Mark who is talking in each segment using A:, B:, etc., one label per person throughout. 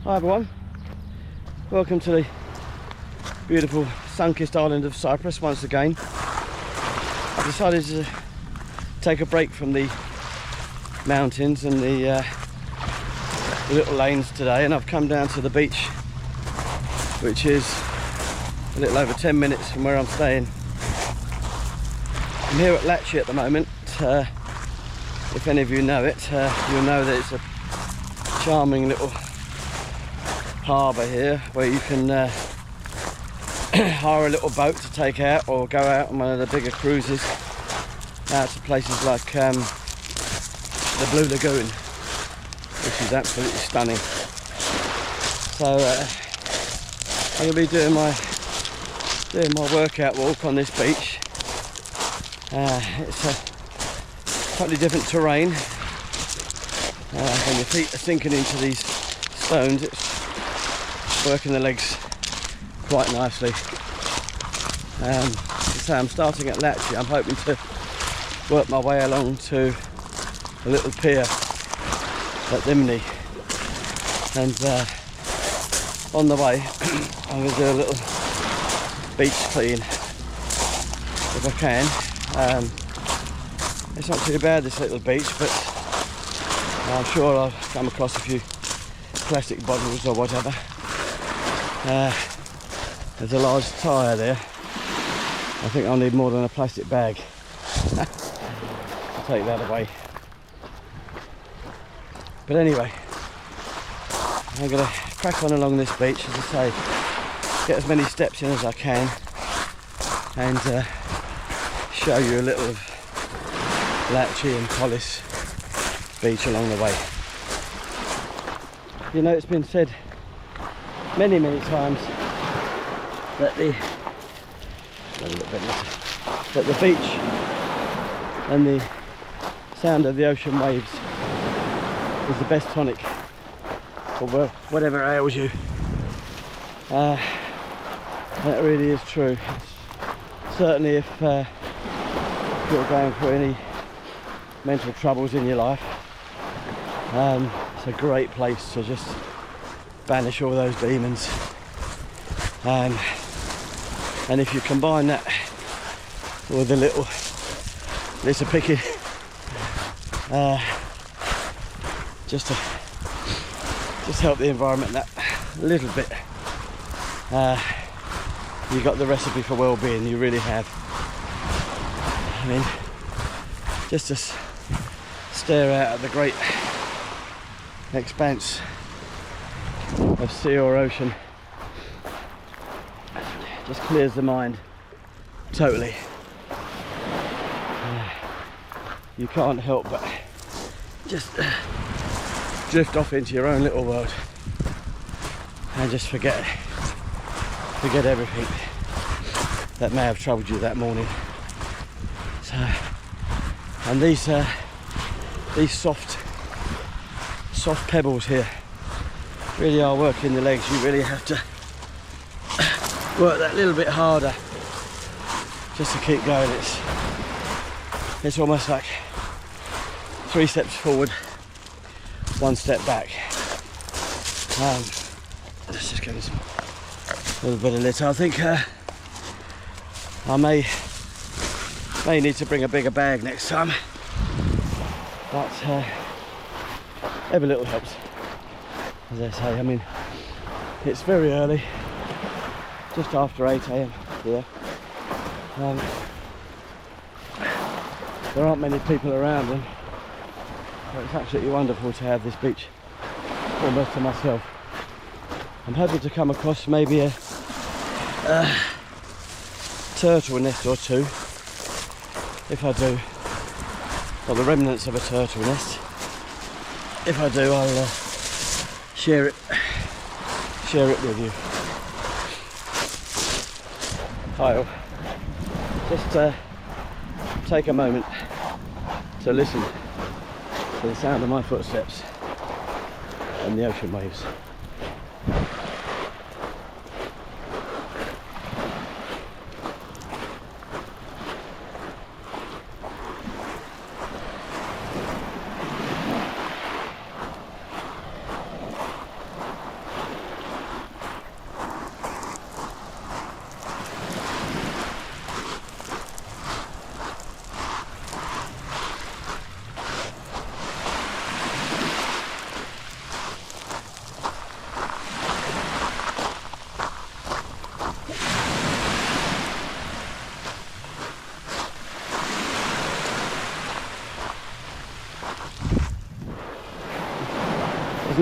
A: Hi everyone, welcome to the beautiful sun-kissed island of Cyprus once again. I've decided to take a break from the mountains and the little lanes today, and I've come down to the beach, which is a little over 10 minutes from where I'm staying. I'm here at Latchi at the moment. If any of you know it, you'll know that it's a charming little harbour here where you can hire a little boat to take out, or go out on one of the bigger cruises out to places like the Blue Lagoon, which is absolutely stunning. So I'm going to be doing my workout walk on this beach. It's a totally different terrain. When your feet are sinking into these stones, it's working the legs quite nicely. So I'm starting at Latchi. I'm hoping to work my way along to a little pier at Limni, and on the way I'm going to do a little beach clean if I can. It's not too bad, this little beach, but I'm sure I'll come across a few plastic bottles or whatever. There's a large tyre there. I think I'll need more than a plastic bag to take that away. But anyway, I'm going to crack on along this beach, as I say, get as many steps in as I can, and show you a little of Latchi and Polis beach along the way. You know, it's been said many times that the beach and the sound of the ocean waves is the best tonic for whatever ails you. That really is true. Certainly if you're going through any mental troubles in your life, it's a great place to just banish all those demons. And if you combine that with a little litter picking, just help the environment that little bit, you got the recipe for well-being. You really have. I mean, just to stare out at the great expanse of sea or ocean just clears the mind totally. You can't help but just drift off into your own little world and just forget everything that may have troubled you that morning. So, and these soft pebbles here really are working the legs. You really have to work that little bit harder just to keep going. It's almost like 3 steps forward, 1 step back. Let's just give this a little bit of litter. I think I may need to bring a bigger bag next time, but every little helps, as I say. I mean, it's very early, just after 8 AM here. There aren't many people around, and it's absolutely wonderful to have this beach almost to myself. I'm hoping to come across maybe a turtle nest or two. If I do, or the remnants of a turtle nest. If I do, I'll share it with you. I'll just take a moment to listen to the sound of my footsteps and the ocean waves.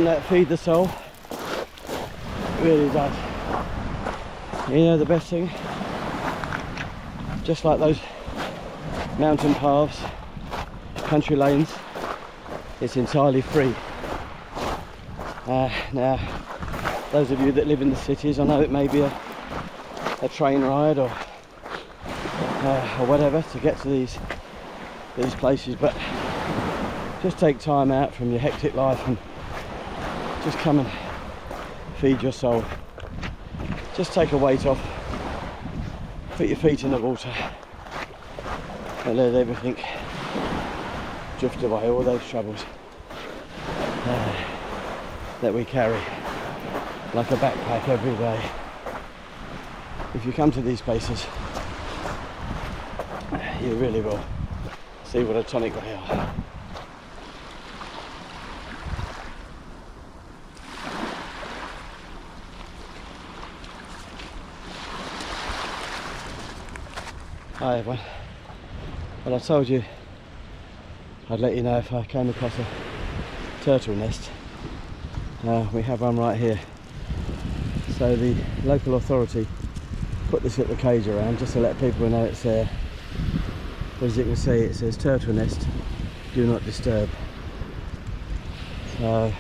A: Doesn't that feed the soul? It really does. You know the best thing? Just like those mountain paths, country lanes, it's entirely free. Now, those of you that live in the cities, I know it may be a train ride or whatever to get to these places, but just take time out from your hectic life and just come and feed your soul. Just take a weight off, put your feet in the water and let everything drift away, all those troubles that we carry like a backpack every day. If you come to these places, you really will see what a tonic they are. Hi everyone. Well, I told you I'd let you know if I came across a turtle nest. We have one right here. So the local authority put this little cage around just to let people know it's there. But as you can see, it says turtle nest, do not disturb. So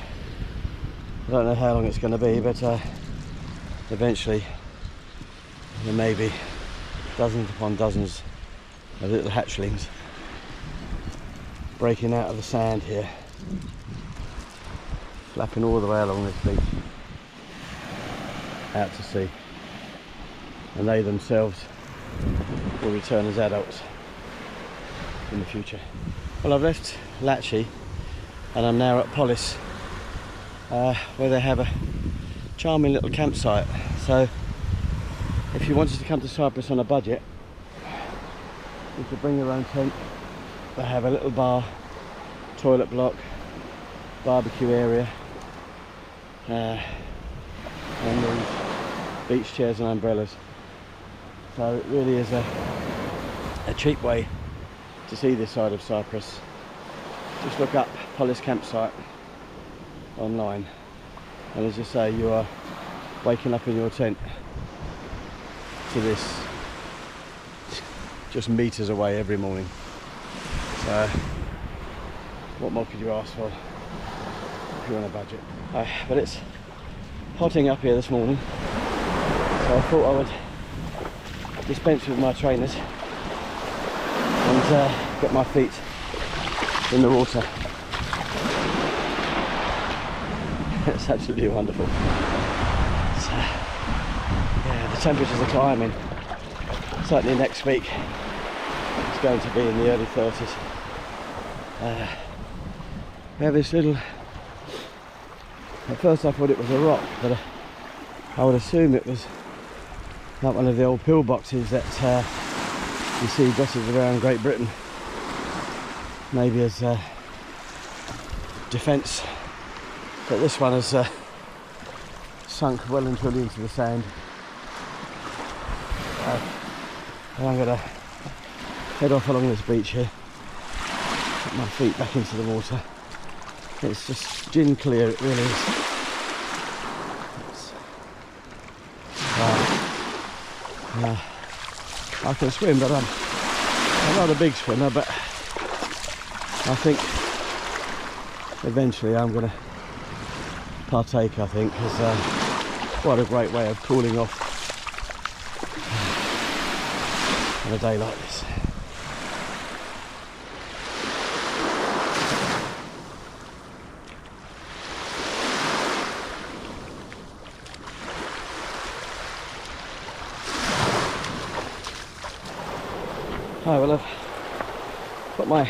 A: I don't know how long it's going to be, but eventually there may be dozens upon dozens of little hatchlings breaking out of the sand here, flapping all the way along this beach out to sea, and they themselves will return as adults in the future. Well, I've left Latchi and I'm now at Polis, where they have a charming little campsite. So if you wanted to come to Cyprus on a budget, you could bring your own tent. They have a little bar, toilet block, barbecue area, and these beach chairs and umbrellas. So it really is a cheap way to see this side of Cyprus. Just look up Polis campsite online, and as you say, you are waking up in your tent to this just meters away every morning. So what more could you ask for if you're on a budget? But it's hotting up here this morning, so I thought I would dispense with my trainers and get my feet in the water. It's absolutely wonderful. So, yeah, the temperatures are climbing. Certainly next week it's going to be in the early 30s. We have this little, at first I thought it was a rock, but I would assume it was like one of the old pillboxes that you see dotted around Great Britain, maybe as defence, but this one has sunk well and truly into the sand. And I'm going to head off along this beach here, put my feet back into the water. It's just gin clear, it really is. I can swim, but I'm not a big swimmer, but I think eventually I'm going to partake, I think, because what a great way of cooling off on a day like this. Hi, well, I've put my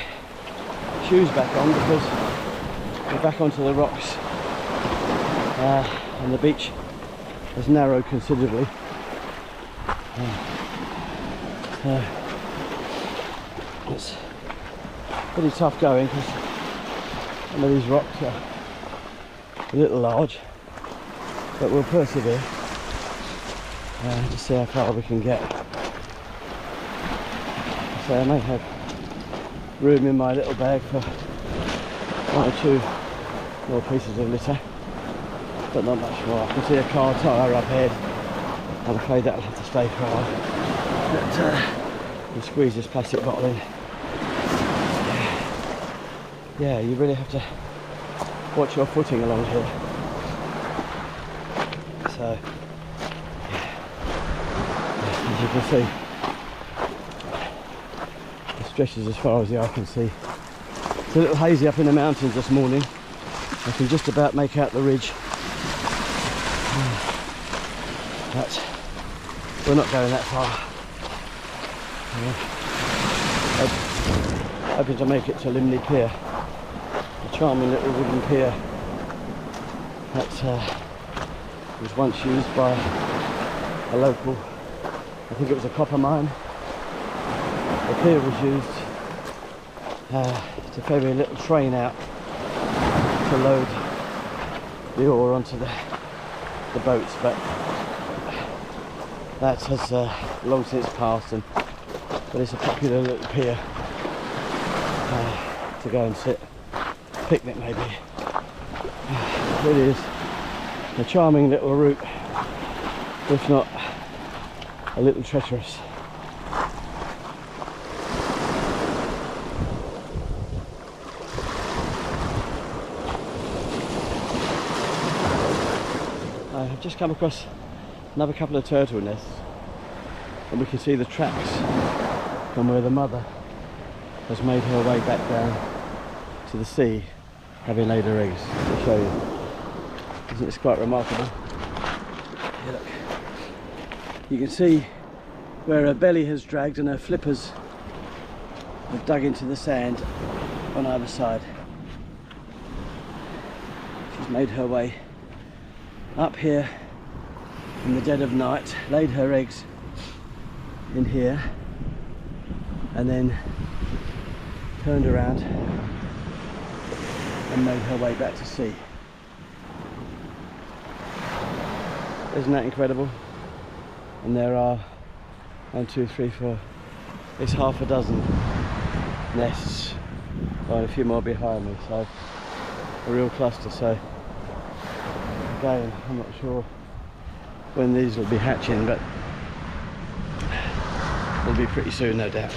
A: shoes back on because we're back onto the rocks and the beach has narrowed considerably. It's pretty tough going because some of these rocks are a little large, but we'll persevere to see how far we can get. So I may have room in my little bag for one or two more pieces of litter. but not much more. I can see a car tyre up ahead. I'm afraid that'll have to stay for a while. But you squeeze this plastic bottle in. Yeah, you really have to watch your footing along here. So, yeah, as you can see, it stretches as far as the eye can see. It's a little hazy up in the mountains this morning. I can just about make out the ridge. But we're not going that far. Hoping to make it to Limni pier, a charming little wooden pier that was once used by a local, I think it was a copper mine. The pier was used to ferry a little train out to load the ore onto the boats, but that has long since passed, but it's a popular little pier to go and sit, picnic maybe. It is a charming little route, if not a little treacherous. I've just come across another couple of turtle nests, and we can see the tracks from where the mother has made her way back down to the sea, having laid her eggs. I'll show you. Isn't this quite remarkable? Here, look. You can see where her belly has dragged and her flippers have dug into the sand on either side. She's made her way up here in the dead of night, laid her eggs in here, and then turned around and made her way back to sea. Isn't that incredible? And there are 1, 2, 3, 4, it's half a dozen nests, and a few more behind me, so a real cluster. So again, I'm not sure when these will be hatching, but it'll be pretty soon, no doubt.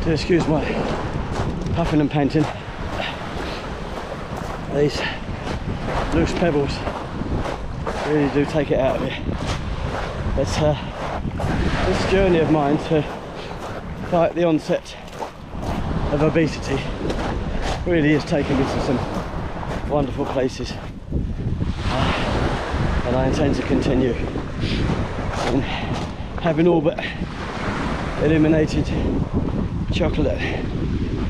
A: To excuse my puffing and panting, these loose pebbles really do take it out of you. But this journey of mine to fight the onset of obesity really is taking me to some wonderful places, and I intend to continue. And having all but eliminated chocolate,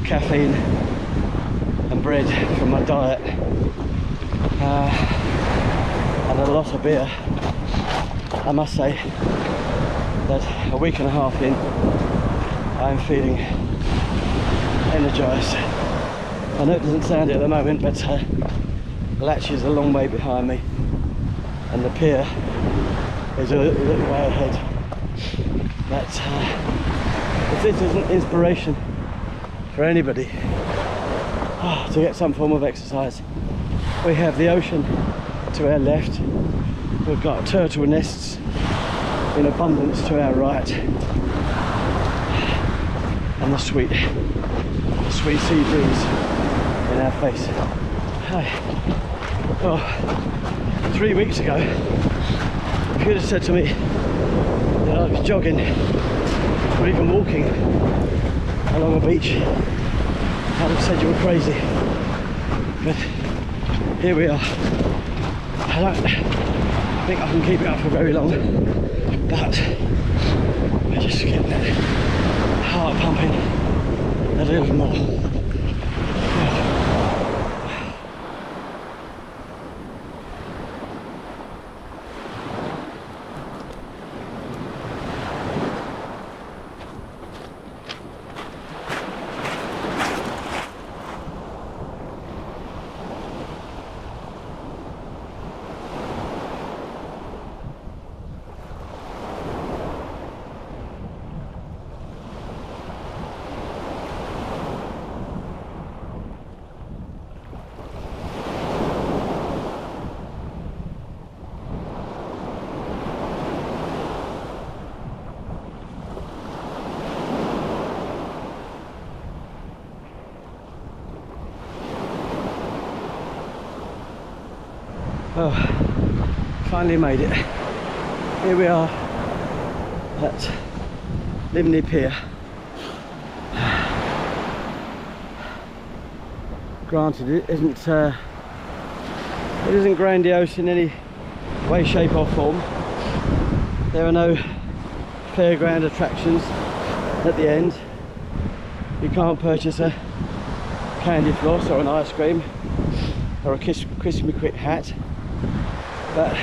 A: caffeine and bread from my diet, and a lot of beer, I must say that a week and a half in, I'm feeling energised. I know it doesn't sound it at the moment, but Latchi is a long way behind me, and the pier is a little way ahead. But if this isn't inspiration for anybody to get some form of exercise, we have the ocean to our left, we've got turtle nests in abundance to our right, and the sweet sea breeze in our face. Oh, 3 weeks ago, if you'd have said to me that I was jogging or even walking along a beach, I'd have said you were crazy. But here we are. I don't think I can keep it up for very long, but we're just getting that heart pumping a little more. Oh, finally made it. Here we are at Limni Pier. Granted, it isn't grandiose in any way, shape or form. There are no fairground attractions at the end. You can't purchase a candy floss or an ice cream or a Crispy Quick hat, but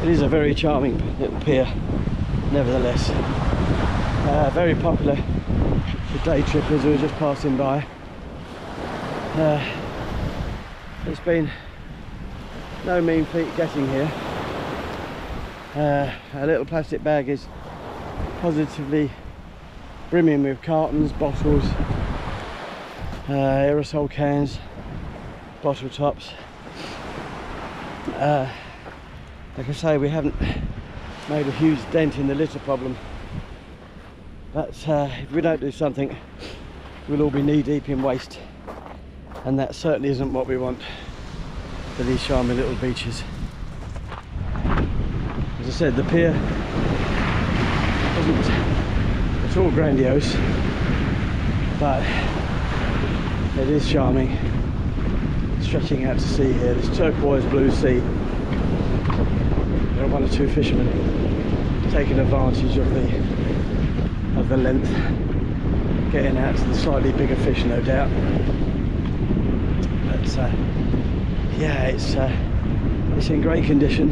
A: it is a very charming little pier nevertheless. Very popular for day trippers who are just passing by. It's been no mean feat getting here. Our little plastic bag is positively brimming with cartons, bottles, aerosol cans, bottle tops. Like I say, we haven't made a huge dent in the litter problem, but if we don't do something, we'll all be knee deep in waste, and that certainly isn't what we want for these charming little beaches. As I said, the pier isn't at all grandiose, but it is charming. Stretching out to sea here, this turquoise blue sea. There are one or two fishermen taking advantage of the length, getting out to the slightly bigger fish, no doubt. But yeah, it's in great condition.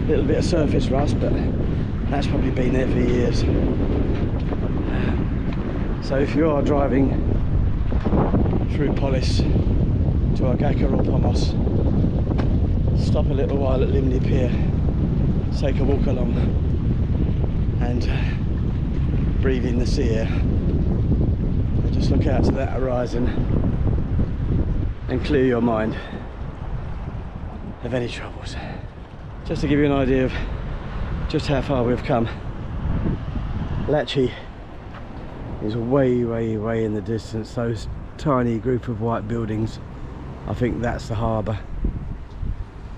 A: A little bit of surface rust, but that's probably been there for years. So if you are driving through Polis to Agaka or Pomos, stop a little while at Limni Pier, take a walk along and breathe in the sea air, and just look out to that horizon and clear your mind of any troubles. Just to give you an idea of just how far we've come, Latchi is way, way, way in the distance. Those tiny group of white buildings, I think that's the harbour.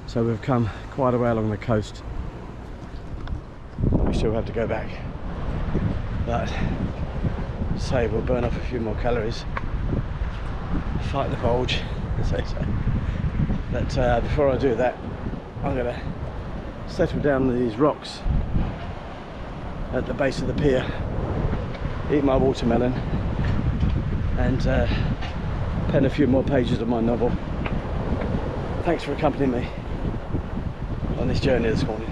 A: So we've come quite a way along the coast. We still have to go back, but say we'll burn off a few more calories, fight the bulge, as they say. But before I do that, I'm going to settle down these rocks at the base of the pier, eat my watermelon, and pen a few more pages of my novel. Thanks for accompanying me on this journey this morning.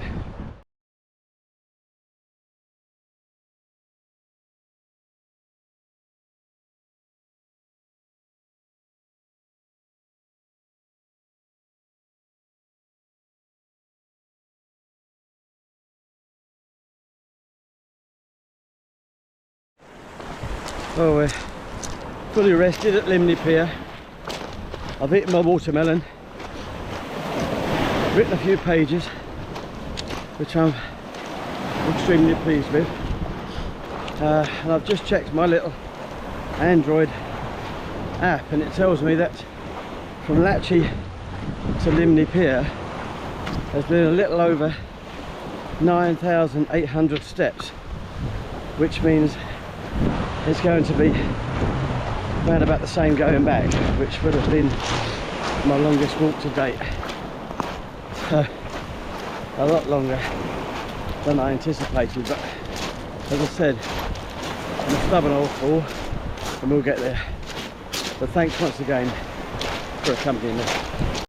A: Well, we're fully rested at Limni Pier. I've eaten my watermelon, written a few pages, which I'm extremely pleased with, and I've just checked my little Android app, and it tells me that from Latchi to Limni Pier there's been a little over 9,800 steps, which means it's going to be around about the same going back, which would have been my longest walk to date. So a lot longer than I anticipated, but as I said, I'm a stubborn old fool and we'll get there. But thanks once again for accompanying me.